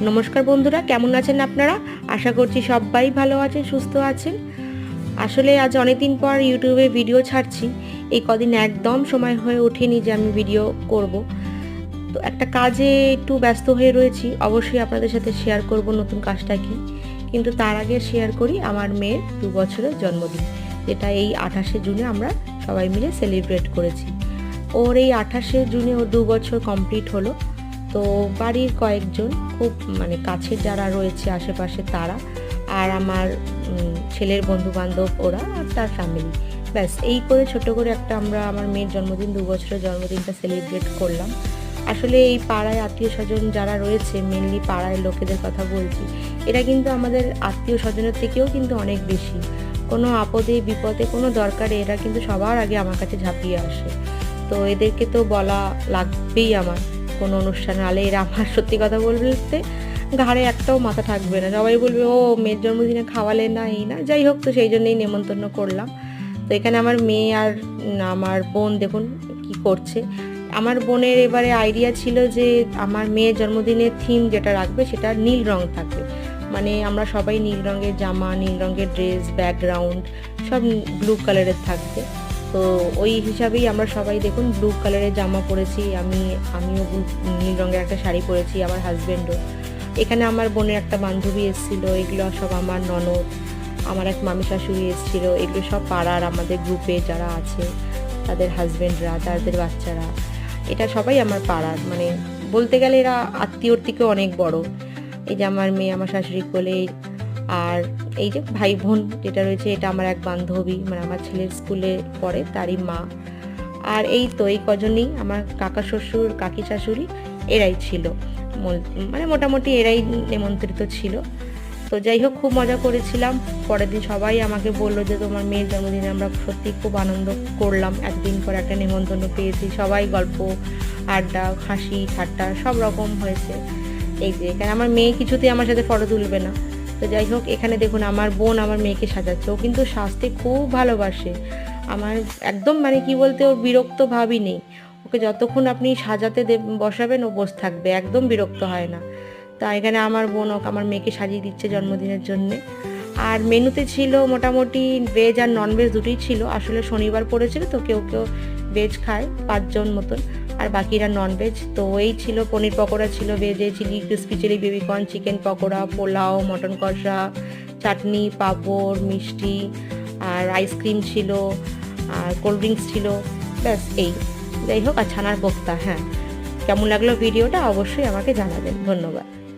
নমস্কার বন্ধুরা, কেমন আছেন আপনারা? আশা করছি সবাই ভালো আছেন, সুস্থ আছেন। আসলে আজ অনেকদিন পর ইউটিউবে ভিডিও ছাড়ছি। এই কদিন একদম সময় হয়ে ওঠেনি যে আমি ভিডিও করব। তো একটা কাজে একটু ব্যস্ত হয়ে রয়েছি। অবশ্যই আপনাদের সাথে শেয়ার করব নতুন কাজটা কি। কিন্তু তার আগে শেয়ার করি আমার মেয়ের 2 বছরের জন্মদিন, যেটা এই 28শে জুনে আমরা সবাই মিলে সেলিব্রেট করেছি। ওর এই 28শে জুনে ওর 2 বছর কমপ্লিট হলো। তো বাড়ির কয়েকজন খুব কাছের যারা রয়েছে আশেপাশে তারা, আর আমার ছেলের বন্ধুবান্ধব ওরা আর তার ফ্যামিলি, ব্যাস এই করে ছোট করে একটা আমরা আমার মেয়ের জন্মদিন 2 বছরের জন্মদিনটা সেলিব্রেট করলাম। আসলে এই পাড়ায় আত্মীয় স্বজন যারা রয়েছে, মেনলি পাড়ায় লোকেদের কথা বলছি, এরা কিন্তু আমাদের আত্মীয় স্বজনের থেকেও কিন্তু অনেক বেশি। কোনো আপদে বিপদে কোনো দরকারে এরা কিন্তু সবার আগে আমার কাছে ঝাঁপিয়ে আসে। তো এদেরকে তো বলা লাগবেই আমার। কোনো অনুষ্ঠান আলে এরা আমার সত্যি কথা বলতে ঘাড়ে একটাও মাথা থাকবে না, সবাই বলবে ও মেয়ের জন্মদিনে খাওয়ালে না, এই না, যাই হোক। তো সেই জন্যই নেমন্তন্ন করলাম। তো এখানে আমার মেয়ে আর আমার বোন দেখুন কি করছে। আমার বোনের এবারে আইডিয়া ছিল যে আমার মেয়ের জন্মদিনের থিম যেটা রাখবে সেটা নীল রং থাকবে, মানে আমরা সবাই নীল রঙের জামা, নীল রঙের ড্রেস, ব্যাকগ্রাউন্ড সব ব্লু কালারের থাকবে। তো ওই হিসাবেই আমরা সবাই দেখুন ব্লু কালারের জামা পরেছি, আমিও নীল রঙের একটা শাড়ি পরেছি, আমার হাজব্যান্ডও। এখানে আমার বোনের একটা বান্ধবী এসেছিলো, এগুলো সব আমার ননদ, আমার এক মামি শাশুড়ি এসেছিলো, এগুলো সব পাড়ার আমাদের গ্রুপে যারা আছে তাদের হাজব্যান্ডরা, তাদের বাচ্চারা, এটা সবাই আমার পাড়ার, মানে বলতে গেলে এরা আত্মীয়র থেকে অনেক বড়। এই যে আমার মেয়ে আমার শাশুড়ি কোলে, আর এই যে ভাই বোন যেটা রয়েছে এটা আমার এক বান্ধবী, মানে আমার ছেলের স্কুলে পড়ে তারই মা। আর এই তো এই কজনই আমার কাকা শ্বশুর, কাকি শাশুড়ি, এরাই ছিল, মানে মোটামুটি এরাই নিমন্ত্রিত ছিল। তো যাই হোক, খুব মজা করেছিলাম। পরের দিন সবাই আমাকে বললো যে তোমার মেয়ের জন্মদিনে আমরা সত্যি খুব আনন্দ করলাম, একদিন পর একটা নিমন্ত্রণ পেয়েছি, সবাই গল্প আড্ডা হাসি ঠাট্টা সব রকম হয়েছে। এই যে এখানে আমার মেয়ে কিছুতেই আমার সাথে ফটো তুলবে না। তো যাই হোক, এখানে দেখুন আমার বোন আমার মেয়েকে সাজাচ্ছে, ও কিন্তু সাজতে খুব ভালোবাসে। আমার একদম কি বলতে, ওর বিরক্ত ভাবই নেই। ওকে যতক্ষণ আপনি সাজাতে বসাবেন ও বসে থাকবে, একদম বিরক্ত হয় না। তা এখানে আমার বোন আমার মেয়েকে সাজিয়ে দিচ্ছে জন্মদিনের জন্যে। আর মেনুতে ছিল মোটামুটি ভেজ আর ননভেজ দুটোই ছিল। আসলে শনিবার পড়েছিল তো কেউ কেউ ভেজ খায় 5 জন মতন, আর বাকিরা ননভেজ। তো এই ছিল পনির পকোড়া ছিল ভেজে, chilli crispy chilli baby corn, chicken pakora, pulao, mutton কষা, চাটনি, পাঁপড়, মিষ্টি, আর আইসক্রিম ছিল, আর কোল্ড ড্রিঙ্কস ছিল, ব্যাস এই। যাই হোক, আর ছানার কোফতা। হ্যাঁ, কেমন লাগলো ভিডিওটা অবশ্যই আমাকে জানাবেন। ধন্যবাদ।